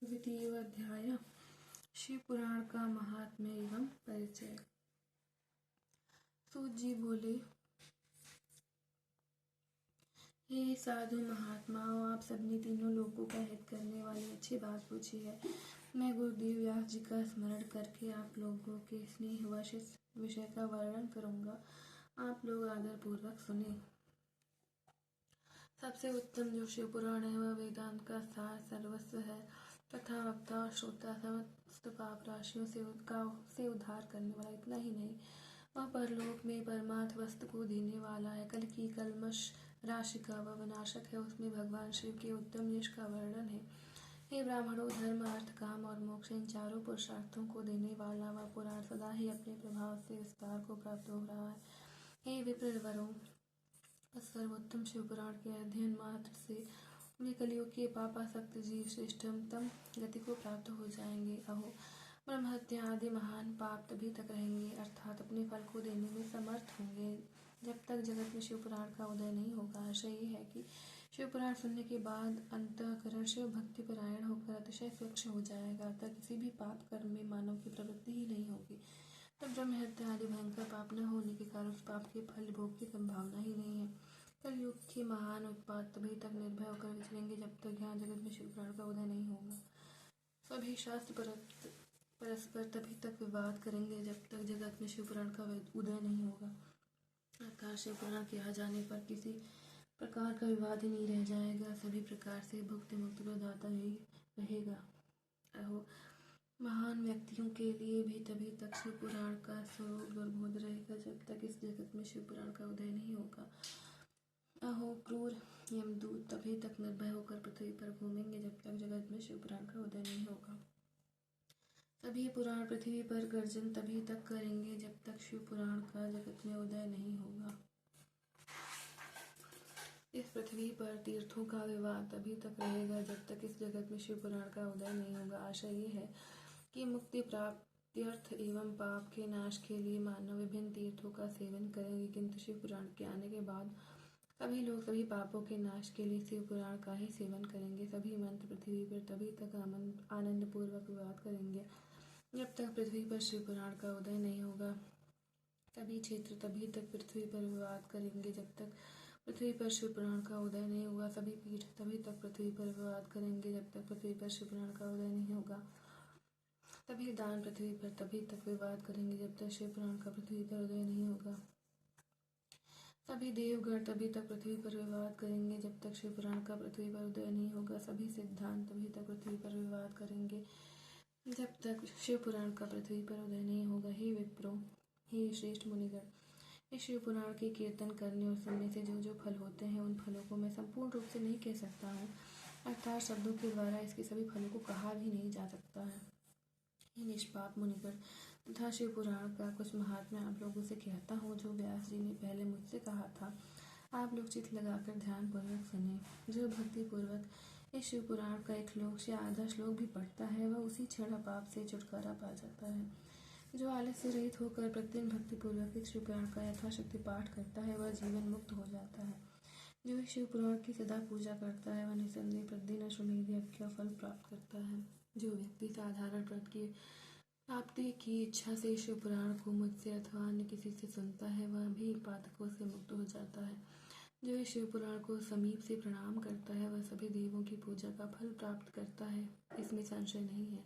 द्वितीय अध्याय शिव पुराण का महात्म्य एवं परिचय। सूत जी बोले, हे साधु महात्माओं, आप सबने तीनों लोगों का हित करने वाली अच्छी बात पूछी है। मैं गुरुदेव व्यास जी का स्मरण करके आप लोगों के स्नेहवश इस विषय का वर्णन करूंगा। आप लोग आदर पूर्वक सुने। सबसे उत्तम जो शिव पुराण है वह वेदांत का सार सर्वस्व है तथा वक्ता और श्रोता समस्त पाप राशियों से उद्धार करने वाला। इतना ही नहीं, वह परलोक में परमार्थ वस्तु को देने वाला है। कल की कल्मश राशि का वह विनाशक है। उसमें भगवान शिव के उत्तम यश का वर्णन है। हे ब्राह्मणों, धर्म अर्थ काम और मोक्ष इन चारों पुरुषार्थों को देने वाला वह पुराण सदा ही अपने प्रभाव से विस्तार को प्राप्त हो रहा है। हे विप्रवरों, सर्वोत्तम शिव पुराण के अध्ययन मात्र से वे कलियुग के पापासक्त जीव श्रेष्ठतम गति को प्राप्त हो जाएंगे। अहो, ब्रह्महत्या आदि महान पाप तभी तक रहेंगे, अर्थात अपने फल को देने में समर्थ होंगे, जब तक जगत में शिव पुराण का उदय नहीं होगा। आशय ये है कि शिव पुराण सुनने के बाद अंतःकरण शिव भक्ति परायण होकर अतिशय स्वच्छ हो जाएगा, अतः किसी भी पाप कर्म में मानव की प्रवृत्ति ही नहीं होगी। तब ब्रह्महत्या आदि भयंकर पाप न होने के कारण उस पाप के फल भोग की संभावना ही नहीं है। कलयुग के महान उत्पात तभी तक निर्भय होकर विचरेंगे जब तक यहाँ जगत में शिव पुराण का उदय नहीं होगा। सभी शास्त्र परस्पर तभी तक विवाद करेंगे जब तक जगत में शिव पुराण का उदय नहीं होगा। अर्थात शिव पुराण के आ जाने पर किसी प्रकार का विवाद ही नहीं रह जाएगा, सभी प्रकार से भुक्ति मुक्ति प्रदाता ही रहेगा। अहो, महान व्यक्तियों के लिए भी तभी तक शिव पुराण का स्वरूप दुर्बोध रहेगा जब तक इस जगत में शिव पुराण का उदय नहीं होगा। अहो, क्रूर यमदूत तभी तक निर्भय होकर पृथ्वी पर घूमेंगे जब तक जगत में शिव पुराण का उदय नहीं होगा। सभी पुराण पृथ्वी पर गर्जन तभी तक करेंगे जब तक शिव पुराण का जगत में उदय नहीं होगा। इस पृथ्वी पर तीर्थों का विवाद तभी तक रहेगा जब तक इस जगत में शिव पुराण का उदय नहीं होगा। आशय ये है कि मुक्ति प्राप्त्यर्थ एवं पाप के नाश के लिए मानव विभिन्न तीर्थों का सेवन करेंगे, किंतु शिव पुराण के आने के बाद सभी लोग सभी पापों के नाश के लिए शिव पुराण का ही सेवन करेंगे। सभी मंत्र पृथ्वी पर तभी तक आनंद पूर्वक विवाद करेंगे जब तक पृथ्वी पर शिव पुराण का उदय नहीं होगा। सभी क्षेत्र तभी तक पृथ्वी पर विवाद करेंगे जब तक पृथ्वी पर शिव पुराण का उदय नहीं होगा। सभी पीठ तभी तक पृथ्वी पर विवाद करेंगे जब तक पृथ्वी पर शिव पुराण का उदय नहीं होगा। सभी दान पृथ्वी पर तभी तक विवाद करेंगे जब तक शिव पुराण का पृथ्वी पर उदय नहीं होगा। सभी देवगण तभी तक पृथ्वी पर विवाद करेंगे जब तक शिव पुराण का पृथ्वी पर उदय नहीं होगा। सभी सिद्धांत तभी तक पृथ्वी पर विवाद करेंगे जब तक शिव पुराण का पृथ्वी पर उदय नहीं होगा। हे विप्रो, हे श्रेष्ठ मुनिगण, इस शिव पुराण के कीर्तन करने और सुनने से जो जो फल होते हैं उन फलों को मैं संपूर्ण रूप से नहीं कह सकता हूँ, अर्थात शब्दों के द्वारा इसके सभी फलों को कहा भी नहीं जा सकता है। हे निष्पाप मुनिगण, तथा शिव पुराण का कुछ महात्म्य आप लोगों से कहता हूँ जो व्यास जी ने पहले मुझसे कहा था। आप लोग चित्त लगाकर ध्यान पूर्वक सुने। जो भक्ति पूर्वक इस शिव पुराण का एक श्लोक या आधा श्लोक भी पढ़ता है वह उसी क्षण पाप से छुटकारा पा जाता है। जो आलस्य रहित होकर प्रतिदिन भक्ति पूर्वक इस शिव पुराण का यथाशक्ति पाठ करता है वह जीवन मुक्त हो जाता है। जो इस शिव पुराण की सदा पूजा करता है वह निसंदेह प्रतिदिन अश्वमेध यज्ञ का फल प्राप्त करता है। जो व्यक्ति साधारण व्रत की प्राप्ति की इच्छा से शिव पुराण को मुझसे अथवा अन्य किसी से सुनता है वह भी पातकों से मुक्त हो जाता है। जो इस शिव पुराण को समीप से प्रणाम करता है वह सभी देवों की पूजा का फल प्राप्त करता है, इसमें संशय नहीं है।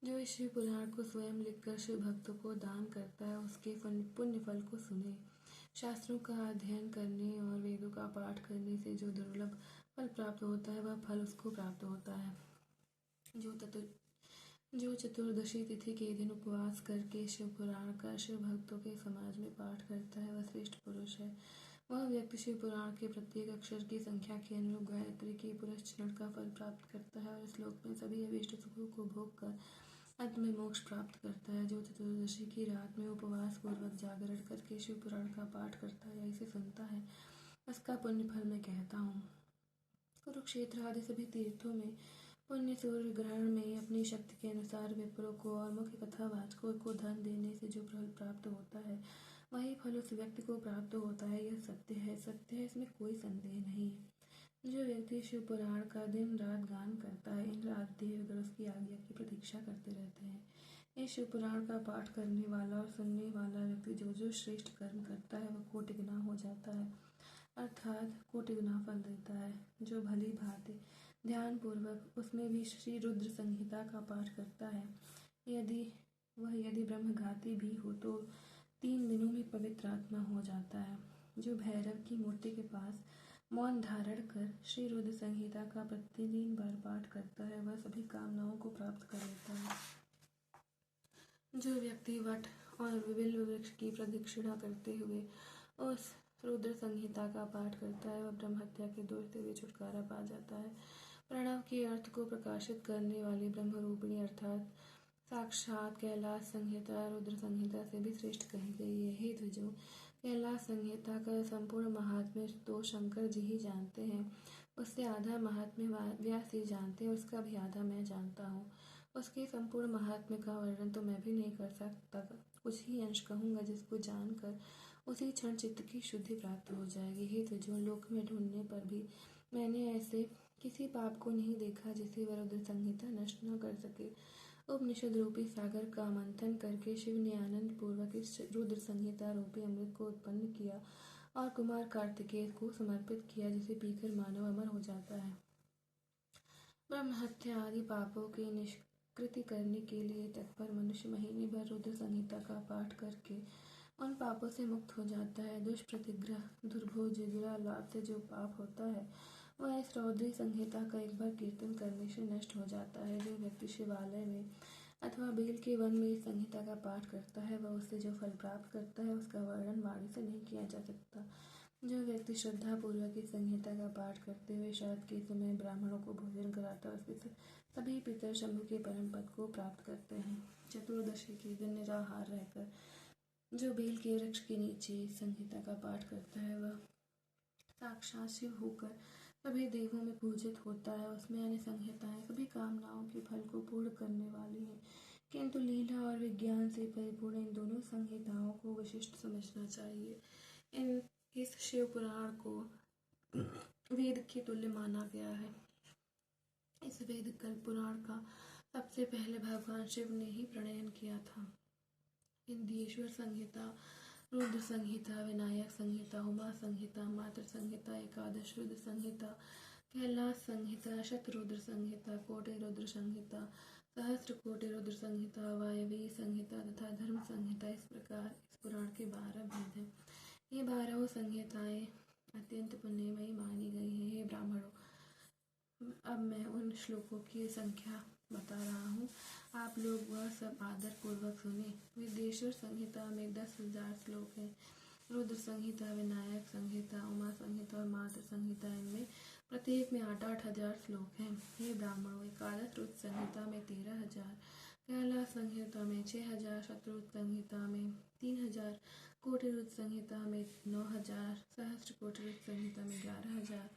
जो इस शिव पुराण को स्वयं लिखकर शिव भक्तों को दान करता है उसके पुण्य फल को सुने। शास्त्रों का अध्ययन करने और वेदों का पाठ करने से जो दुर्लभ फल प्राप्त होता है वह फल उसको प्राप्त होता है। जो चतुर्दशी तिथि के दिन उपवास करके शिव पुराण का शिव भक्तों के समाज में पाठ करता है वह श्रेष्ठ पुरुष है। वह व्यक्ति शिव पुराण के प्रत्येक अक्षर की संख्या के अनुरूप गायत्री के पुरस्चरण का फल प्राप्त करता है और इस लोक में सभी अभीष्ट सुखों को भोग कर अंत में मोक्ष प्राप्त करता है। जो चतुर्दशी की रात में उपवास पूर्वक जागरण करके शिव पुराण का पाठ करता है या इसे सुनता है उसका पुण्य फल मैं कहता हूँ। कुरुक्षेत्र आदि सभी तीर्थों में पुण्य सूर्य ग्रहण में अपनी शक्ति के अनुसार विप्रों को और मुख्य कथावाचकों को धन देने से जो फल प्राप्त होता है वही फल उस व्यक्ति को प्राप्त होता है। यह सत्य है, इसमें कोई संदेह नहीं है। जो व्यक्ति शिव पुराण का दिन रात गान करता है, इंद्र आदि देवगण उसकी आज्ञा की प्रतीक्षा करते रहते हैं। इस शिव पुराण का पाठ करने वाला और सुनने वाला व्यक्ति जो जो श्रेष्ठ कर्म करता है वह कोटि गुना हो जाता है, अर्थात कोटि गुना फल देता है। जो भली भांति ध्यान पूर्वक उसमें भी श्री रुद्र संहिता का पाठ करता है, यदि ब्रह्मघाती भी हो तो 3 दिनों में पवित्र आत्मा हो जाता है। जो भैरव की मूर्ति के पास मौन धारण कर श्री रुद्र संहिता का प्रतिदिन बार पाठ करता है वह सभी कामनाओं को प्राप्त कर लेता है। जो व्यक्ति वट और बिल्व वृक्ष की प्रदक्षिणा करते हुए उस रुद्र संहिता का पाठ करता है वह ब्रह्महत्या के दोष से भी छुटकारा पा जाता है। प्रणव के अर्थ को प्रकाशित करने वाली ब्रह्मरूपिणी अर्थात साक्षात कैलाश संहिता रुद्र संहिता से भी श्रेष्ठ कही गई है। हे द्विजों, कैलाश संहिता का संपूर्ण महात्म्य तो शंकर जी ही जानते हैं, उससे आधा महात्म्य व्यास जी जानते हैं, उसका भी आधा मैं जानता हूँ। उसके संपूर्ण महात्म्य का वर्णन तो मैं भी नहीं कर सकता, कुछ ही अंश कहूँगा जिसको जानकर उसी क्षण चित्त की शुद्धि प्राप्त हो जाएगी। हे द्विजों, लोक में ढूंढने पर भी मैंने ऐसे किसी पाप को नहीं देखा जिसे वह रुद्र संहिता नष्ट न कर सके। उपनिषद रूपी सागर का मंथन करके शिव ने आनंद पूर्वक इस रुद्र संहिता रूपी अमृत को उत्पन्न किया और कुमार कार्तिकेय को समर्पित किया, जिसे पीकर मानव अमर हो जाता है। ब्रह्म हत्या आदि पापों की निष्कृति करने के लिए तत्पर मनुष्य महीने भर रुद्र संहिता का पाठ करके उन पापों से मुक्त हो जाता है। दुष्प्रतिग्रह, दुर्भोज, दुरालाप से जो पाप होता है वह इस रौद्री संहिता का एक बार कीर्तन करने से नष्ट हो जाता है। जो व्यक्ति शिवालय में अथवा बेल के वन में इस संहिता का पाठ करता है वह उससे जो फल प्राप्त करता है उसका वर्णन वाणी से नहीं किया जा सकता। जो व्यक्ति श्रद्धा पूर्वक इस संहिता का पाठ करते हुए शरद के समय ब्राह्मणों को भोजन कराता है उसके सभी पितर शंभु के परम पद को प्राप्त करते हैं। चतुर्दशी के दिन निराहार रहकर जो बेल के वृक्ष के नीचे संहिता का पाठ करता है वह साक्षात शिव होकर सभी देवों में पूजित होता है। उसमें अन्य संहिताएं सभी कामनाओं के फल को पूर्ण करने वाली हैं, किंतु लीला और विज्ञान से परिपूर्ण इन दोनों संहिताओं को विशिष्ट समझना चाहिए। इस शिव पुराण को वेद के तुल्य माना गया है। इस वेद कल पुराण का सबसे पहले भगवान शिव ने ही प्रणयन किया था। इंद्रियेश्वर संहिता, रुद्र संहिता, विनायक संहिता, उमा संहिता, मातृ संहिता, एकादश रुद्र संहिता, कैलाश संहिता, शतरुद्र संहिता, कोटि रुद्र संहिता, सहस्त्र कोटि रुद्र संहिता, वायवी संहिता तथा धर्म संहिता, इस प्रकार इस पुराण के 12 भेद हैं। ये 12 संहिताएं अत्यंत पुण्यमयी मानी गई हैं। हे ब्राह्मणों, अब मैं उन श्लोकों की संख्या बता रहा हूँ, आप लोग वह सब आदर पूर्वक सुने। विदेश्वर संहिता में 10,000 श्लोक हैं। रुद्र संहिता, विनायक संहिता, उमा संहिता और मातृ संहिता, इनमें प्रत्येक में 8-8 हजार श्लोक हैं। हे ब्राह्मणों, एकादश रुद्र संहिता में 13,000, कैलाश संहिता में 6,000, शतरुद्र संहिता में 3,000, कोटि रुद्र संहिता में 9,000, सहस्त्र कोटि रुद्र संहिता में 11,000,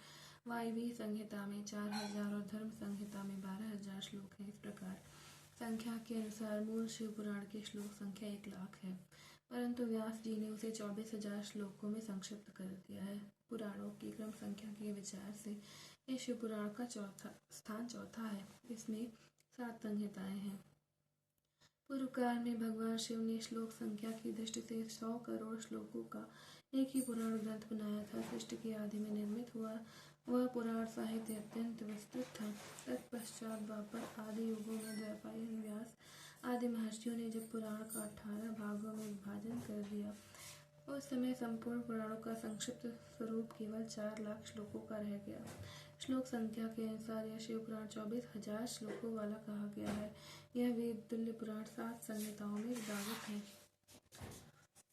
वायवी संहिता में 4,000 और धर्म संहिता में 12,000 श्लोक हैं। इस प्रकार संख्या के अनुसार मूल शिव पुराण की श्लोक संख्या 1,00,000 है, परंतु व्यास जी ने उसे 24,000 श्लोकों में संक्षिप्त कर दिया है। पुराणों की क्रम संख्या के विचार से इस शिव पुराण का स्थान चौथा है। इसमें 7 संहिताएं हैं। पूर्व काल में भगवान शिव ने श्लोक संख्या की दृष्टि से 100 करोड़ श्लोकों का एक ही पुराण ग्रंथ बनाया था। सृष्टि के आदि में निर्मित हुआ वह पुराण साहित्य अत्यंत विस्तृत था। तत्पश्चात द्वापर आदि युगों में द्वैपायन, व्यास आदि महर्षियों ने जब पुराण का 18 भागों में विभाजन कर दिया उस समय संपूर्ण पुराणों का संक्षिप्त स्वरूप केवल 4,00,000 श्लोकों का रह गया। श्लोक संख्या के अनुसार यह शिव पुराण 24,000 श्लोकों वाला कहा गया है। यह वेद तुल्य पुराण 7 संहिताओं में विभाजित है।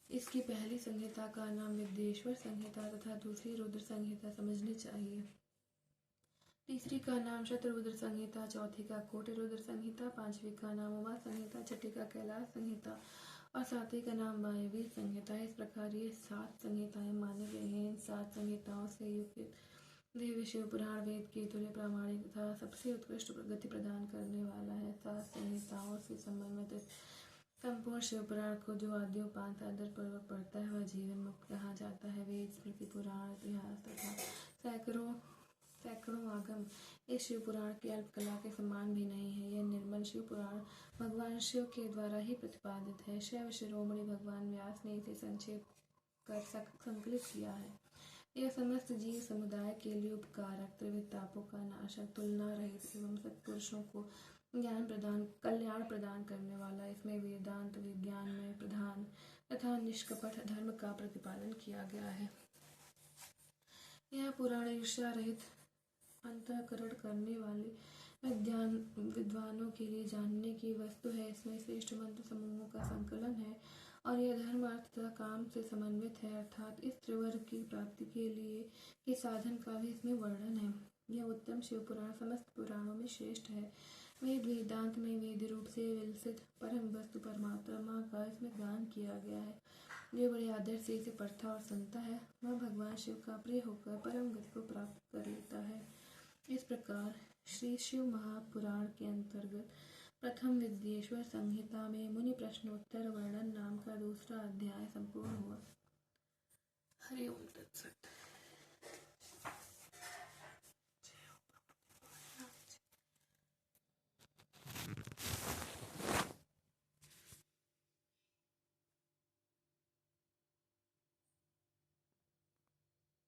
इसकी पहली संहिता का नाम विदेश्वर संहिता तथा दूसरी रुद्र संहिता समझनी चाहिए। तीसरी का नाम शतरुद्र संहिता, चौथी का कोटि रुद्र संहिता, पांचवी का नाम उमा संहिता, छठी का कैलाश संहिता और सातवीं का नाम वायवी संहिता। इस प्रकार ये 7 संहिताएं मानी गई हैं। इन 7 संहिताओं से युक्त दिव्य शिव पुराण वेद के तुल्य प्रामाणिक तथा सबसे उत्कृष्ट गति प्रदान करने वाला है। 7 संहिताओं से समन्वित संपूर्ण शिव पुराण को जो आद्योपांत आदर पूर्वक पढ़ता है वह जीवन मुक्त कहा जाता है। वेद, स्मृति, पुराण, इतिहास तथा सैकड़ों सैकड़ों आगम इस शिव पुराण की अल्प कला के समान भी नहीं है। यह निर्मल शिव पुराण भगवान शिव के द्वारा ही प्रतिपादित है। शैव शिरोमणि भगवान व्यास ने इसे संक्षेप कर संकलित किया है। यह समस्त जीव समुदाय के लिए उपकारक, त्रिविध तापों का नाशक, तुलना रहित एवं सत्पुरुषों को कल्याण प्रदान करने वाला। इसमें वेदांत विज्ञान में प्रधान तथा निष्कपट धर्म का प्रतिपादन किया गया है। यह पुराण ईर्ष्या रहित, अंतःकरण करने वाले विद्वानों के लिए जानने की वस्तु है। इसमें श्रेष्ठ मंत्र समूहों का संकलन है और यह धर्म, अर्थ तथा काम से समन्वित है, अर्थात इस त्रिवर्ग की प्राप्ति के लिए के साधन का भी इसमें वर्णन है। यह उत्तम शिव पुराण समस्त पुराणों में श्रेष्ठ है। वेदांत में वेद रूप से विलसित परम वस्तु परमात्मा का इसमें गान किया गया है। जो बड़े आदर से इसे पढ़ता और सुनता है, वह भगवान शिव का प्रिय होकर परम गति को प्राप्त कर लेता है। इस प्रकार श्री शिव महापुराण के अंतर्गत प्रथम विद्येश्वर संहिता में मुनि प्रश्नोत्तर वर्णन नाम का दूसरा अध्याय संपूर्ण हुआ। हरि ओम तत्सत।